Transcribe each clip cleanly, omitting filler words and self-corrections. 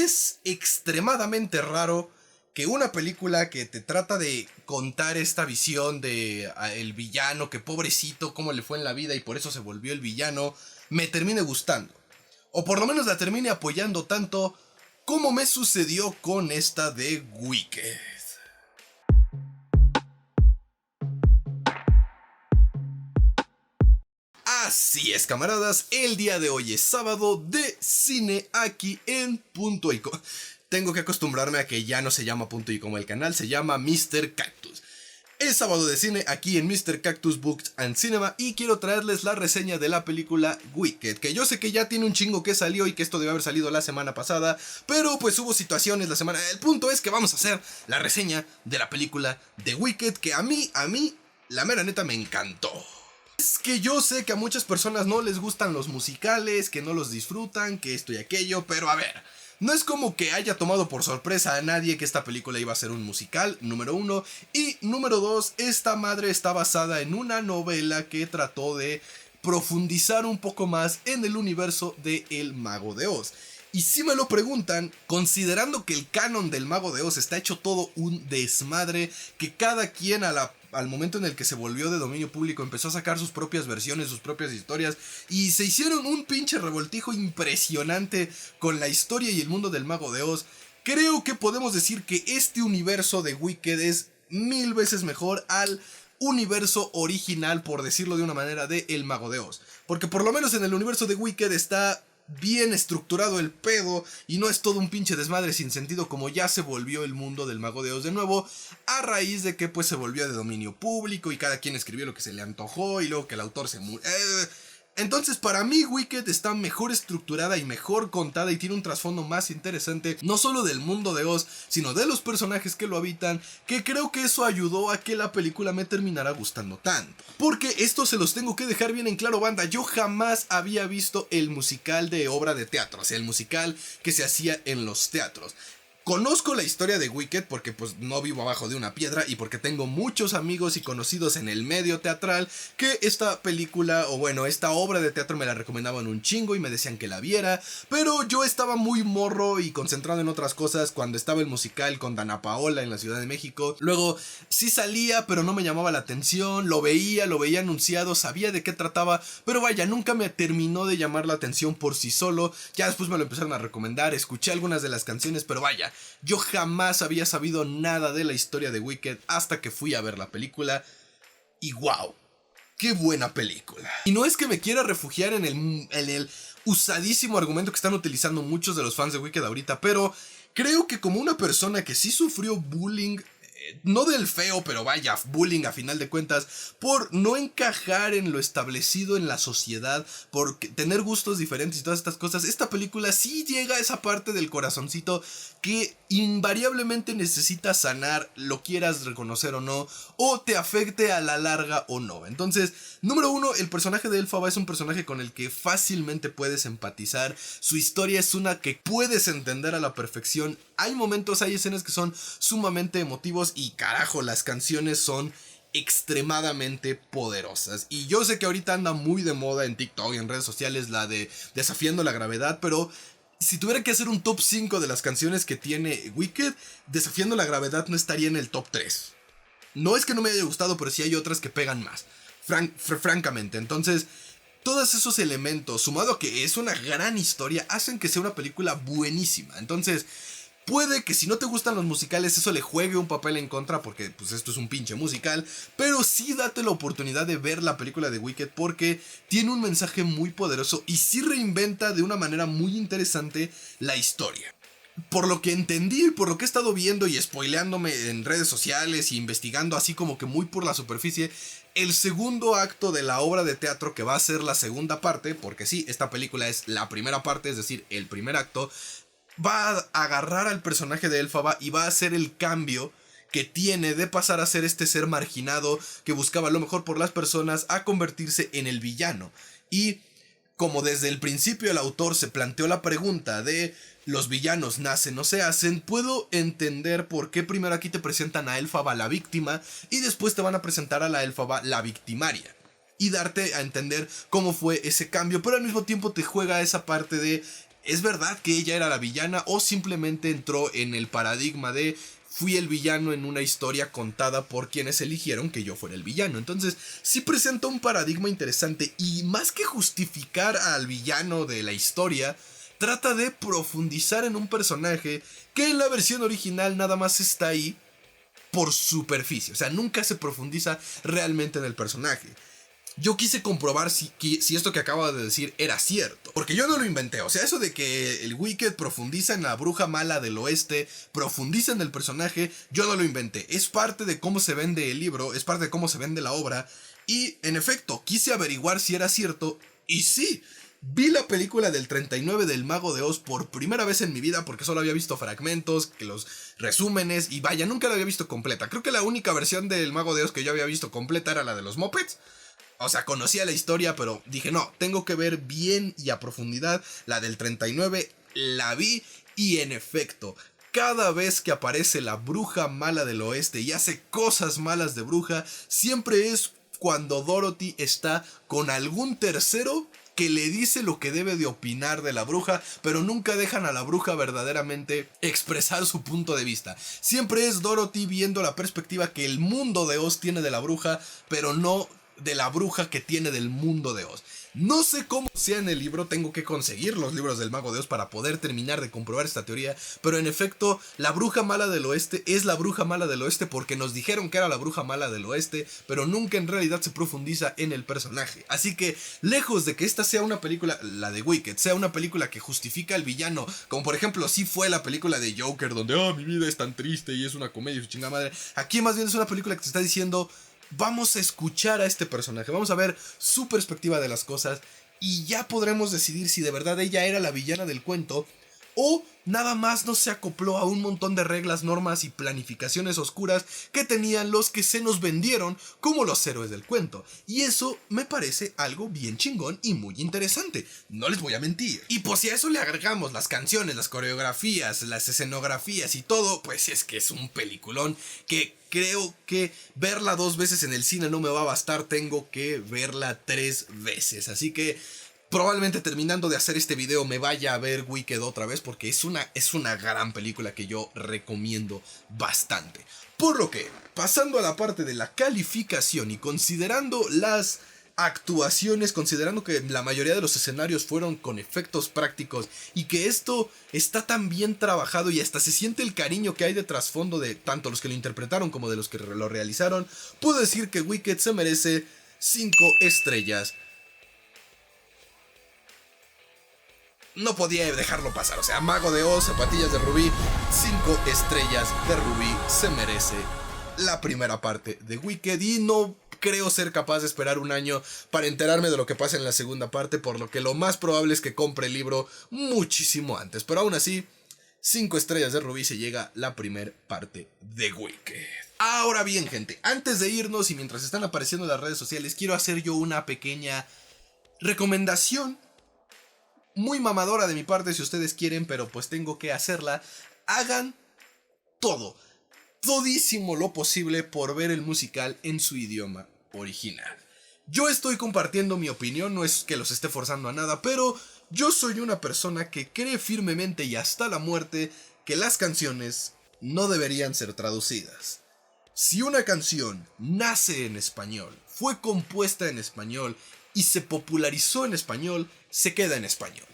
es extremadamente raro que una película que te trata de contar esta visión de el villano, que pobrecito, cómo le fue en la vida y por eso se volvió el villano, me termine gustando. O por lo menos la termine apoyando tanto como me sucedió con esta de Wicked. Así es, camaradas, el día de hoy es sábado de cine aquí en Punto y Coma. Tengo que acostumbrarme a que ya no se llama Punto y Coma el canal, se llama Mr. Cactus. Es sábado de cine aquí en Mr. Cactus Books and Cinema y quiero traerles la reseña de la película Wicked, que yo sé que ya tiene un chingo que salió y que esto debe haber salido la semana pasada, pero pues hubo situaciones la semana. El punto es que vamos a hacer la reseña de la película de Wicked, que a mí, la mera neta me encantó. Es que yo sé que a muchas personas no les gustan los musicales, que no los disfrutan, que esto y aquello, pero a ver, no es como que haya tomado por sorpresa a nadie que esta película iba a ser un musical, número uno, y número dos, esta madre está basada en una novela que trató de profundizar un poco más en el universo de El Mago de Oz. Y si me lo preguntan, considerando que el canon del Mago de Oz está hecho todo un desmadre, que cada quien al momento en el que se volvió de dominio público empezó a sacar sus propias versiones, sus propias historias, y se hicieron un pinche revoltijo impresionante con la historia y el mundo del Mago de Oz, creo que podemos decir que este universo de Wicked es 1000 veces mejor al universo original, por decirlo de una manera, de El Mago de Oz. Porque por lo menos en el universo de Wicked está bien estructurado el pedo y no es todo un pinche desmadre sin sentido como ya se volvió el mundo del Mago de Oz de nuevo, a raíz de que pues se volvió de dominio público y cada quien escribió lo que se le antojó y luego que el autor se murió. Entonces para mí Wicked está mejor estructurada y mejor contada y tiene un trasfondo más interesante, no solo del mundo de Oz, sino de los personajes que lo habitan, que creo que eso ayudó a que la película me terminara gustando tanto. Porque esto se los tengo que dejar bien en claro, banda, yo jamás había visto el musical de obra de teatro, o sea, el musical que se hacía en los teatros. Conozco la historia de Wicked porque pues no vivo abajo de una piedra y porque tengo muchos amigos y conocidos en el medio teatral que esta película, o bueno, esta obra de teatro me la recomendaban un chingo y me decían que la viera, pero yo estaba muy morro y concentrado en otras cosas cuando estaba el musical con Dana Paola en la Ciudad de México. Luego sí salía, pero no me llamaba la atención, lo veía anunciado, sabía de qué trataba, pero vaya, nunca me terminó de llamar la atención por sí solo. Ya después me lo empezaron a recomendar, escuché algunas de las canciones, pero vaya, yo jamás había sabido nada de la historia de Wicked hasta que fui a ver la película y wow, qué buena película. Y no es que me quiera refugiar en el usadísimo argumento que están utilizando muchos de los fans de Wicked ahorita, pero creo que como una persona que sí sufrió bullying, no del feo, pero vaya, bullying a final de cuentas, por no encajar en lo establecido en la sociedad, por tener gustos diferentes y todas estas cosas, esta película sí llega a esa parte del corazoncito que invariablemente necesita sanar, lo quieras reconocer o no, o te afecte a la larga o no. Entonces, número uno, el personaje de Elphaba es un personaje con el que fácilmente puedes empatizar, su historia es una que puedes entender a la perfección, hay momentos, hay escenas que son sumamente emotivos y carajo, las canciones son extremadamente poderosas. Y yo sé que ahorita anda muy de moda en TikTok y en redes sociales la de Desafiando la Gravedad, pero si tuviera que hacer un top 5 de las canciones que tiene Wicked, Desafiando la Gravedad no estaría en el top 3. No es que no me haya gustado, pero sí hay otras que pegan más, francamente. Entonces, todos esos elementos, sumado a que es una gran historia, hacen que sea una película buenísima. Entonces, puede que si no te gustan los musicales eso le juegue un papel en contra porque pues esto es un pinche musical, pero sí date la oportunidad de ver la película de Wicked porque tiene un mensaje muy poderoso y sí reinventa de una manera muy interesante la historia. Por lo que entendí y por lo que he estado viendo y spoileándome en redes sociales y investigando así como que muy por la superficie, el segundo acto de la obra de teatro que va a ser la segunda parte, porque sí, esta película es la primera parte, es decir, el primer acto, va a agarrar al personaje de Elphaba y va a hacer el cambio que tiene de pasar a ser este ser marginado que buscaba lo mejor por las personas a convertirse en el villano. Y como desde el principio el autor se planteó la pregunta de los villanos nacen o se hacen, puedo entender por qué primero aquí te presentan a Elphaba la víctima y después te van a presentar a la Elphaba la victimaria. Y darte a entender cómo fue ese cambio, pero al mismo tiempo te juega esa parte de ¿Es verdad que ella era la villana o simplemente entró en el paradigma de fui el villano en una historia contada por quienes eligieron que yo fuera el villano? Entonces, sí presenta un paradigma interesante y más que justificar al villano de la historia, trata de profundizar en un personaje que en la versión original nada más está ahí por superficie. O sea, nunca se profundiza realmente en el personaje. Yo quise comprobar si esto que acabo de decir era cierto. Porque yo no lo inventé. O sea, eso de que el Wicked profundiza en la bruja mala del oeste, profundiza en el personaje, yo no lo inventé. Es parte de cómo se vende el libro, es parte de cómo se vende la obra. Y, en efecto, quise averiguar si era cierto. Y sí, vi la película del 39 del Mago de Oz por primera vez en mi vida porque solo había visto fragmentos, que los resúmenes, y vaya, nunca la había visto completa. Creo que la única versión del Mago de Oz que yo había visto completa era la de los Muppets. O sea, conocía la historia, pero dije, no, tengo que ver bien y a profundidad la del 39. La vi y en efecto, cada vez que aparece la bruja mala del oeste y hace cosas malas de bruja, siempre es cuando Dorothy está con algún tercero que le dice lo que debe de opinar de la bruja, pero nunca dejan a la bruja verdaderamente expresar su punto de vista. Siempre es Dorothy viendo la perspectiva que el mundo de Oz tiene de la bruja, pero no de la bruja que tiene del mundo de Oz. No sé cómo sea en el libro, tengo que conseguir los libros del Mago de Oz para poder terminar de comprobar esta teoría, pero en efecto, la bruja mala del oeste es la bruja mala del oeste porque nos dijeron que era la bruja mala del oeste, pero nunca en realidad se profundiza en el personaje. Así que, lejos de que esta sea una película, la de Wicked, sea una película que justifica al villano, como por ejemplo sí fue la película de Joker, donde mi vida es tan triste y es una comedia y su chingada madre, aquí más bien es una película que te está diciendo: vamos a escuchar a este personaje, vamos a ver su perspectiva de las cosas y ya podremos decidir si de verdad ella era la villana del cuento o nada más no se acopló a un montón de reglas, normas y planificaciones oscuras que tenían los que se nos vendieron como los héroes del cuento. Y eso me parece algo bien chingón y muy interesante, no les voy a mentir. Y pues si a eso le agregamos las canciones, las coreografías, las escenografías y todo, pues es que es un peliculón que creo que verla 2 veces en el cine no me va a bastar, tengo que verla 3 veces. Así que probablemente terminando de hacer este video me vaya a ver Wicked otra vez porque es una gran película que yo recomiendo bastante. Por lo que, pasando a la parte de la calificación y considerando las actuaciones, considerando que la mayoría de los escenarios fueron con efectos prácticos y que esto está tan bien trabajado y hasta se siente el cariño que hay de trasfondo de tanto los que lo interpretaron como de los que lo realizaron, puedo decir que Wicked se merece 5 estrellas. No podía dejarlo pasar, o sea, Mago de Oz, Zapatillas de Rubí, 5 estrellas de Rubí, se merece la primera parte de Wicked y no creo ser capaz de esperar un año para enterarme de lo que pasa en la segunda parte, por lo que lo más probable es que compre el libro muchísimo antes, pero aún así, 5 estrellas de Rubí se llega la primera parte de Wicked. Ahora bien, gente, antes de irnos y mientras están apareciendo en las redes sociales, quiero hacer yo una pequeña recomendación muy mamadora de mi parte si ustedes quieren, pero pues tengo que hacerla. Hagan todísimo lo posible por ver el musical en su idioma original. Yo estoy compartiendo mi opinión, no es que los esté forzando a nada, pero yo soy una persona que cree firmemente y hasta la muerte que las canciones no deberían ser traducidas. Si una canción nace en español, fue compuesta en español y se popularizó en español, se queda en español.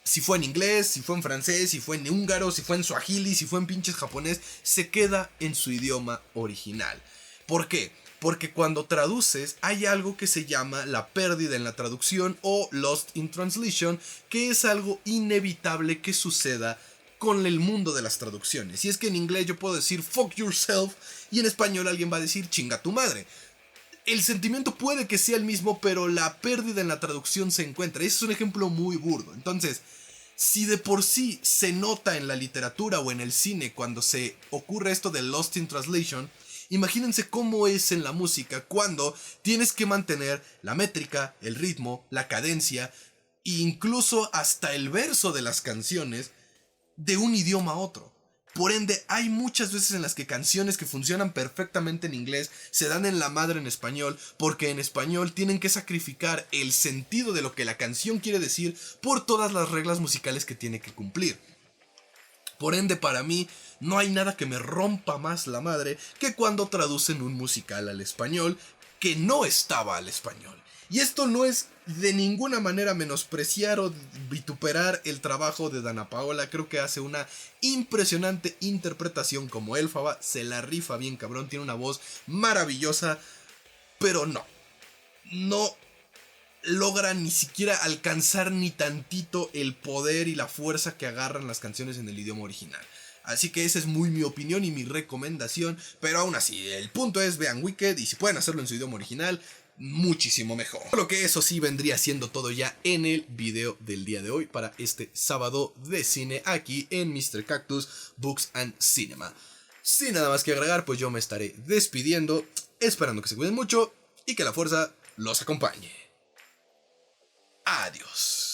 Si fue en inglés, si fue en francés, si fue en húngaro, si fue en suajili, si fue en pinches japonés, se queda en su idioma original. ¿Por qué? Porque cuando traduces hay algo que se llama la pérdida en la traducción o lost in translation, que es algo inevitable que suceda con el mundo de las traducciones. Y es que en inglés yo puedo decir fuck yourself y en español alguien va a decir chinga tu madre. El sentimiento puede que sea el mismo, pero la pérdida en la traducción se encuentra. Ese es un ejemplo muy burdo. Entonces, si de por sí se nota en la literatura o en el cine cuando se ocurre esto de Lost in Translation, imagínense cómo es en la música cuando tienes que mantener la métrica, el ritmo, la cadencia e incluso hasta el verso de las canciones de un idioma a otro. Por ende, hay muchas veces en las que canciones que funcionan perfectamente en inglés se dan en la madre en español, porque en español tienen que sacrificar el sentido de lo que la canción quiere decir por todas las reglas musicales que tiene que cumplir. Por ende, para mí, no hay nada que me rompa más la madre que cuando traducen un musical al español que no estaba al español. Y esto no es de ninguna manera menospreciar o vituperar el trabajo de Dana Paola. Creo que hace una impresionante interpretación como Elfaba. Se la rifa bien cabrón, tiene una voz maravillosa. Pero no logra ni siquiera alcanzar ni tantito el poder y la fuerza que agarran las canciones en el idioma original. Así que esa es muy mi opinión y mi recomendación. Pero aún así, el punto es, vean Wicked, y si pueden hacerlo en su idioma original, muchísimo mejor. Lo que eso sí vendría siendo todo ya en el video del día de hoy para este sábado de cine aquí en Mr. Cactus Books and Cinema. Sin nada más que agregar, pues yo me estaré despidiendo, esperando que se cuiden mucho y que la fuerza los acompañe. Adiós.